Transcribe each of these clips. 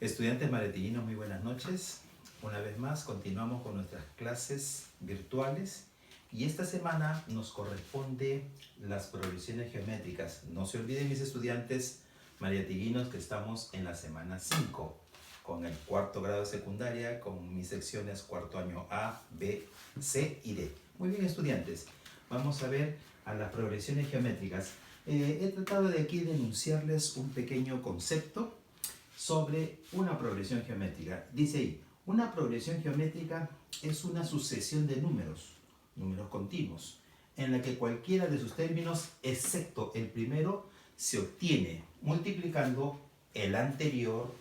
Estudiantes maretinos, muy buenas noches. Una vez más continuamos con nuestras clases virtuales y esta semana nos corresponde las progresiones geométricas. No se olviden, mis estudiantes mariatiguinos, que estamos en la semana 5 con el cuarto grado de secundaria, con mis secciones cuarto año A, B, C y D. Muy bien, estudiantes, vamos a ver a las progresiones geométricas. He tratado de aquí de enunciarles un pequeño concepto sobre una progresión geométrica. Dice ahí, una progresión geométrica es una sucesión de números continuos, en la que cualquiera de sus términos, excepto el primero, se obtiene multiplicando el anterior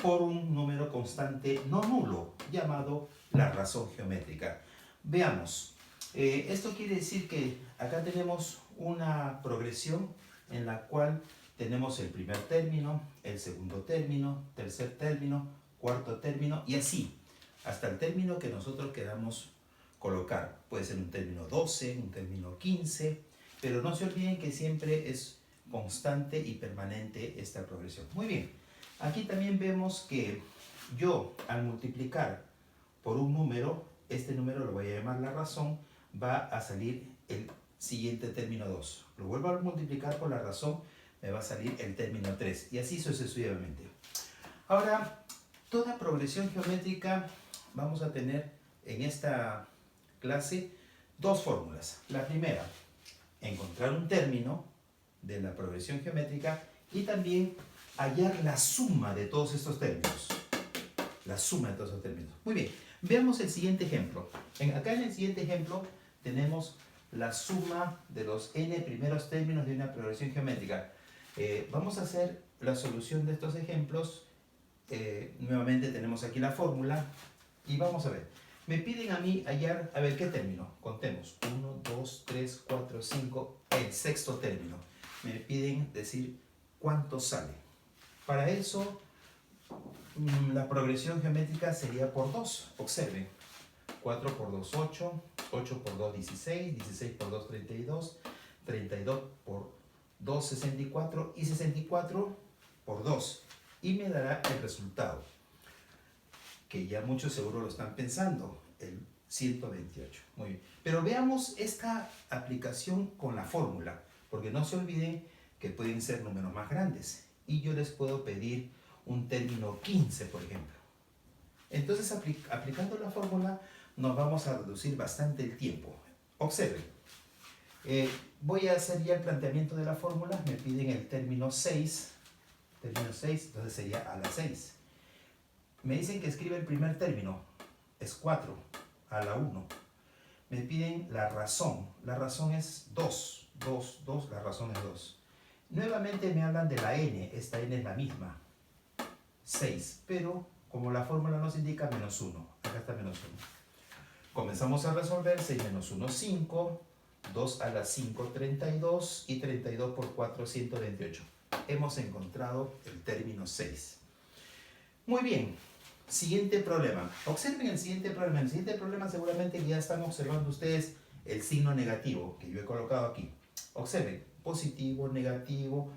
por un número constante no nulo, llamado la razón geométrica. Veamos, esto quiere decir que acá tenemos una progresión en la cual tenemos el primer término, el segundo término, tercer término, cuarto término y así, hasta el término que nosotros queramos colocar. Puede ser un término 12, un término 15, pero no se olviden que siempre es constante y permanente esta progresión. Muy bien, aquí también vemos que yo al multiplicar por un número, este número lo voy a llamar la razón, va a salir el siguiente término 2. Lo vuelvo a multiplicar por la razón, me va a salir el término 3 y así sucesivamente. Ahora, toda progresión geométrica vamos a tener en esta clase dos fórmulas. La primera, encontrar un término de la progresión geométrica y también hallar la suma de todos estos términos. La suma de todos estos términos. Muy bien, veamos el siguiente ejemplo. Acá en el siguiente ejemplo tenemos la suma de los n primeros términos de una progresión geométrica. Vamos a hacer la solución de estos ejemplos. Nuevamente tenemos aquí la fórmula y vamos a ver. Me piden a mí hallar, a ver, ¿qué término? Contemos, 1, 2, 3, 4, 5, el sexto término. Me piden decir cuánto sale. Para eso, la progresión geométrica sería por 2. Observen, 4 por 2, 8, 8 por 2, 16, 16 por 2, 32, 32 por 2, 64 y 64 por 2. Y me dará el resultado, que ya muchos seguro lo están pensando, el 128. Muy bien. Pero veamos esta aplicación con la fórmula, porque no se olviden que pueden ser números más grandes. Y yo les puedo pedir un término 15, por ejemplo. Entonces, aplicando la fórmula, nos vamos a reducir bastante el tiempo. Observen. Voy a hacer ya el planteamiento de la fórmula. Me piden el término 6. Término 6, entonces sería a la 6. Me dicen que escriba el primer término. Es 4 a la 1. Me piden la razón. La razón es 2. 2, 2, la razón es 2. Nuevamente me hablan de la n. Esta n es la misma. 6, pero como la fórmula nos indica, menos 1. Acá está menos 1. Comenzamos a resolver. 6 menos 1, 5. 2 a la 5, 32. Y 32 por 4, 128. Hemos encontrado el término 6. Muy bien. Siguiente problema. Observen el siguiente problema. En el siguiente problema seguramente ya están observando ustedes el signo negativo que yo he colocado aquí. Observen. Positivo, negativo,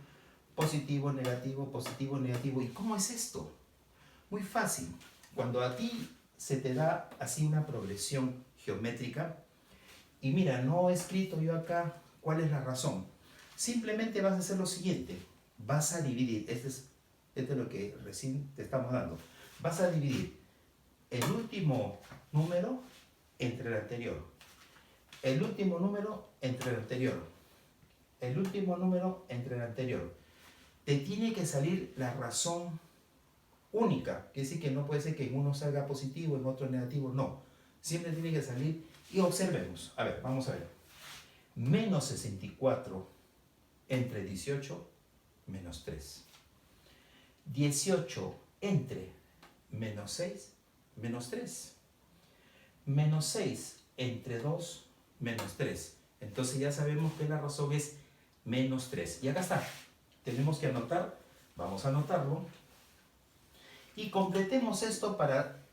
positivo, negativo, positivo, negativo. ¿Y cómo es esto? Muy fácil. Cuando a ti se te da así una progresión geométrica, y mira, no he escrito yo acá cuál es la razón. Simplemente vas a hacer lo siguiente. Vas a dividir. Este es lo que recién te estamos dando. Vas a dividir el último número entre el anterior. El último número entre el anterior. El último número entre el anterior. Te tiene que salir la razón única. Quiere decir que no puede ser que en uno salga positivo, en otro negativo. No. Siempre tiene que salir. Y observemos. A ver, vamos a ver. Menos 64 entre 18 menos 3. 18 entre menos 6 menos 3. Menos 6 entre 2 menos 3. Entonces ya sabemos que la razón es menos 3. Y acá está. Tenemos que anotar. Vamos a anotarlo. Y completemos esto para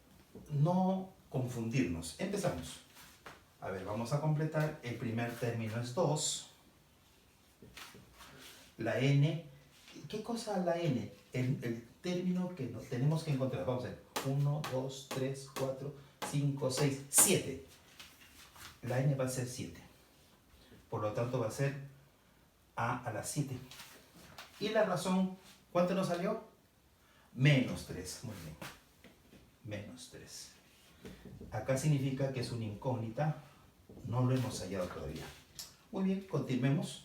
no confundirnos. Empezamos. A ver, vamos a completar. El primer término es 2. La n ¿Qué cosa la n? El término que tenemos que encontrar. Vamos a ver. 1, 2, 3, 4, 5, 6, 7. La n va a ser 7. Por lo tanto va a ser a la 7. Y la razón, ¿cuánto nos salió? Menos 3. Muy bien. Menos 3. Acá significa que es una incógnita. No lo hemos hallado todavía. Muy bien, continuemos.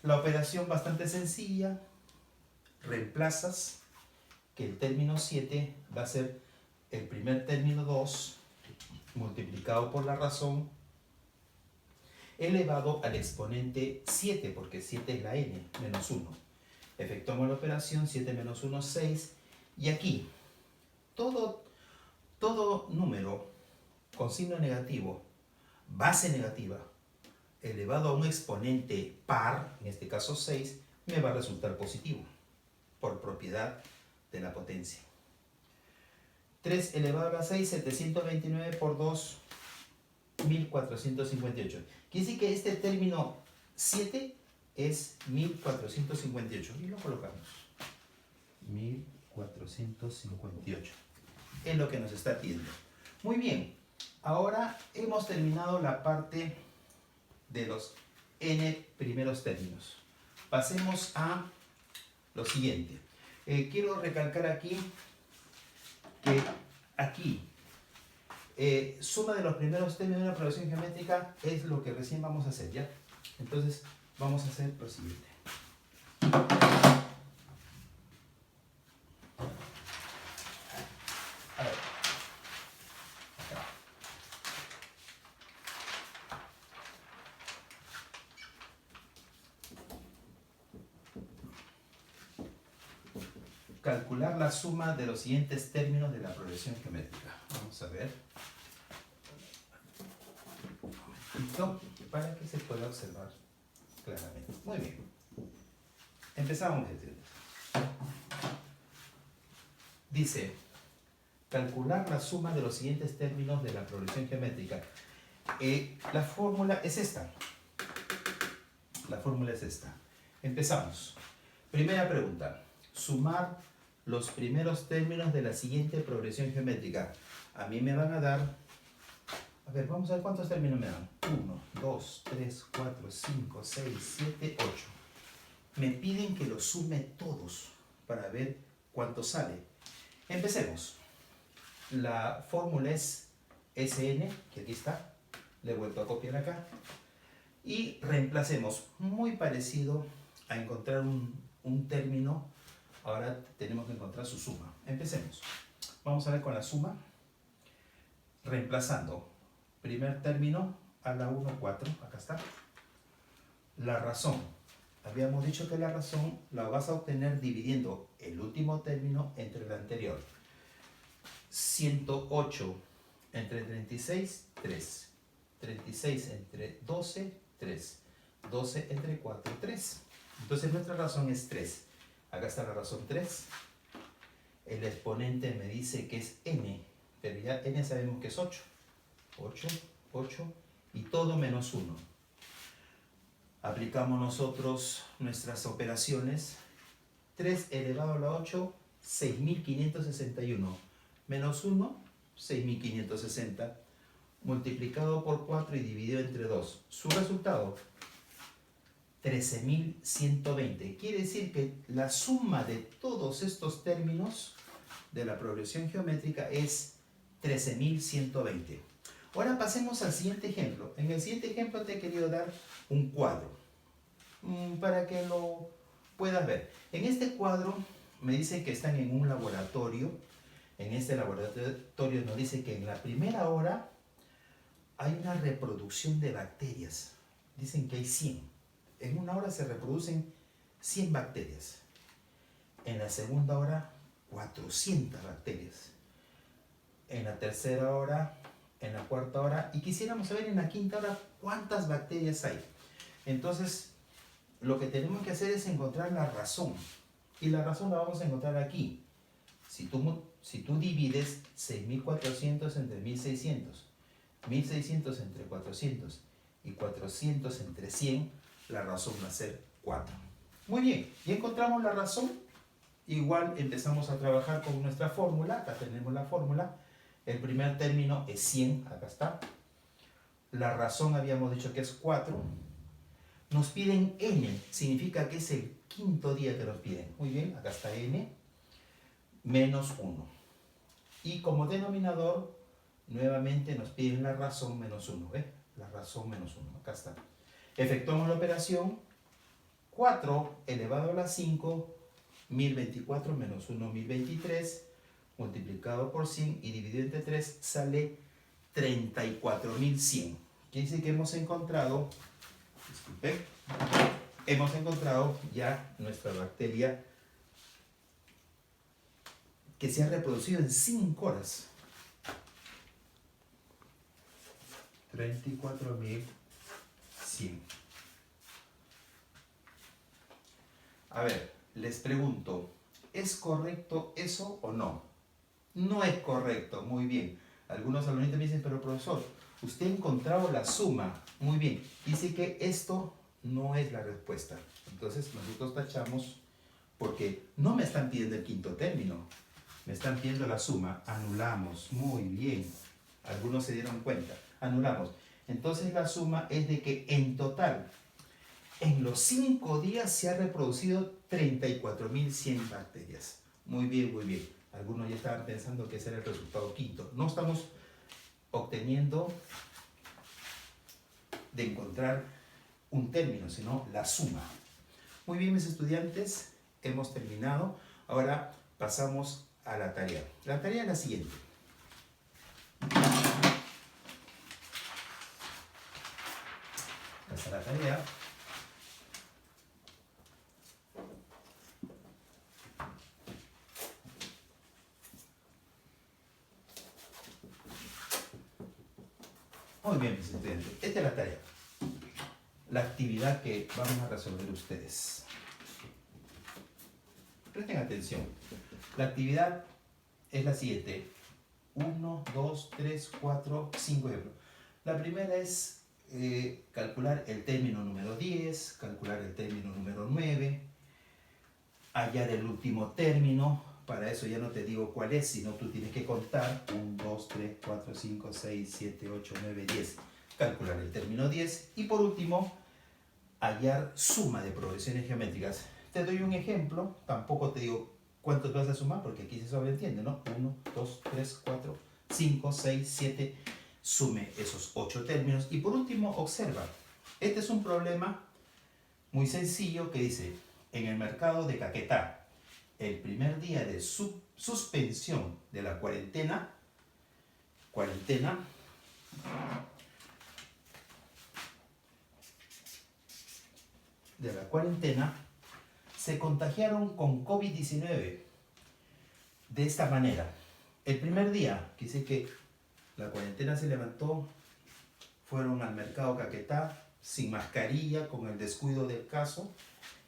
La operación bastante sencilla. Reemplazas que el término 7 va a ser el primer término 2 multiplicado por la razón elevado al exponente 7, porque 7 es la n, menos 1. Efectuamos la operación, 7 menos 1, 6. Y aquí, todo número con signo negativo, base negativa, elevado a un exponente par, en este caso 6, me va a resultar positivo, por propiedad de la potencia. 3 elevado a la 6, 729 por 2, 1458. Quiere decir que este término 7 es 1458. Y lo colocamos. 1458. Es lo que nos está pidiendo. Muy bien. Ahora hemos terminado la parte de los n primeros términos. Pasemos a lo siguiente. Quiero recalcar aquí que aquí suma de los primeros términos de una progresión geométrica es lo que recién vamos a hacer, ¿ya? Entonces vamos a hacer lo siguiente. A ver. Acá. Calcular la suma de los siguientes términos de la progresión geométrica. Vamos a ver. Listo, para que se pueda observar claramente. Muy bien. Empezamos. Dice, calcular la suma de los siguientes términos de la progresión geométrica. La fórmula es esta. La fórmula es esta. Empezamos. Primera pregunta. Sumar los primeros términos de la siguiente progresión geométrica. A mí me van a dar... A ver, vamos a ver cuántos términos me dan. 1, 2, 3, 4, 5, 6, 7, 8. Me piden que los sume todos para ver cuánto sale. Empecemos. La fórmula es Sn, que aquí está. Le he vuelto a copiar acá. Y reemplacemos. Muy parecido a encontrar un término. Ahora tenemos que encontrar su suma. Empecemos. Vamos a ver con la suma. Reemplazando. Primer término a la 1, 4. Acá está. La razón. Habíamos dicho que la razón la vas a obtener dividiendo el último término entre el anterior. 108 entre 36, 3. 36 entre 12, 3. 12 entre 4, 3. Entonces nuestra razón es 3. Acá está la razón 3. El exponente me dice que es n, pero ya n sabemos que es 8. 8, 8 y todo menos 1. Aplicamos nosotros nuestras operaciones. 3 elevado a la 8, 6561. Menos 1, 6560. Multiplicado por 4 y dividido entre 2. Su resultado, 13.120. Quiere decir que la suma de todos estos términos de la progresión geométrica es 13.120. Ahora pasemos al siguiente ejemplo. En el siguiente ejemplo te he querido dar un cuadro para que lo puedas ver. En este cuadro me dice que están en un laboratorio. En este laboratorio nos dice que en la primera hora hay una reproducción de bacterias. Dicen que hay 100. En una hora se reproducen 100 bacterias. En la segunda hora, 400 bacterias. En la tercera hora, en la cuarta hora, y quisiéramos saber en la quinta hora cuántas bacterias hay. Entonces, lo que tenemos que hacer es encontrar la razón. Y la razón la vamos a encontrar aquí. Si tú divides 6.400 entre 1.600, 1.600 entre 400 y 400 entre 100, la razón va a ser 4. Muy bien, ya encontramos la razón. igual empezamos a trabajar con nuestra fórmula. Acá tenemos la fórmula. El primer término es 100, acá está. La razón habíamos dicho que es 4. Nos piden n, significa que es el quinto día que nos piden. Muy bien, acá está n, menos 1. Y como denominador, nuevamente nos piden la razón menos 1. ¿Ves? La razón menos 1, acá está. Efectuamos la operación. 4 elevado a la 5, 1024 menos 1, 1023, multiplicado por 100 y dividido entre 3, sale 34.100. Quiere decir que hemos encontrado, disculpe, hemos encontrado ya nuestra bacteria que se ha reproducido en 5 horas. 34.100. A ver, les pregunto, ¿es correcto eso o no? No es correcto, muy bien. Algunos alumnitos me dicen, pero profesor, usted ha encontrado la suma. Muy bien, dice que esto no es la respuesta. Entonces nosotros tachamos porque no me están pidiendo el quinto término, me están pidiendo la suma. Anulamos, muy bien. Algunos se dieron cuenta, anulamos. Entonces la suma es de que en total, en los 5 días se ha reproducido 34.100 bacterias. Muy bien, muy bien. Algunos ya estaban pensando que ese era el resultado quinto. No estamos obteniendo de encontrar un término, sino la suma. Muy bien, mis estudiantes, hemos terminado. Ahora pasamos a la tarea. La tarea es la siguiente. Esta es la tarea. Muy bien, mis estudiantes. Esta es la tarea. La actividad que vamos a resolver ustedes. Presten atención. La actividad es la siguiente. 1, 2, 3, 4, 5 ejemplos. La primera es calcular el término número 10, calcular el término número 9, hallar el último término. Para eso ya no te digo cuál es, sino tú tienes que contar 1, 2, 3, 4, 5, 6, 7, 8, 9, 10. Calcular el término 10. Y por último, hallar suma de progresiones geométricas. Te doy un ejemplo, tampoco te digo cuántos vas a sumar, porque aquí se sobreentiende, ¿no? 1, 2, 3, 4, 5, 6, 7. Sume esos 8 términos. Y por último, observa. Este es un problema muy sencillo que dice, en el mercado de Caquetá, el primer día de suspensión de la cuarentena, se contagiaron con COVID-19 de esta manera. El primer día, que dice que la cuarentena se levantó, fueron al mercado Caquetá sin mascarilla, con el descuido del caso.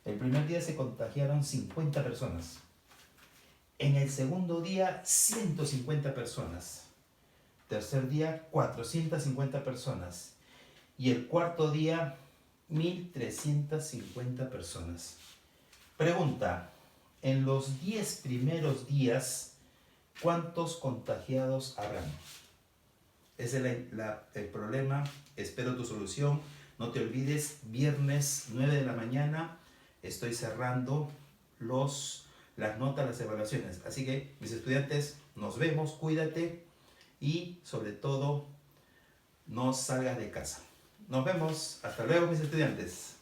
El primer día se contagiaron 50 personas. En el segundo día, 150 personas. Tercer día, 450 personas. Y el cuarto día, 1.350 personas. Pregunta, en los 10 primeros días, ¿cuántos contagiados habrán? Ese es el problema. Espero tu solución. No te olvides, viernes 9 de la mañana estoy cerrando las notas, las evaluaciones. Así que, mis estudiantes, nos vemos, cuídate y, sobre todo, no salgas de casa. Nos vemos. Hasta luego, mis estudiantes.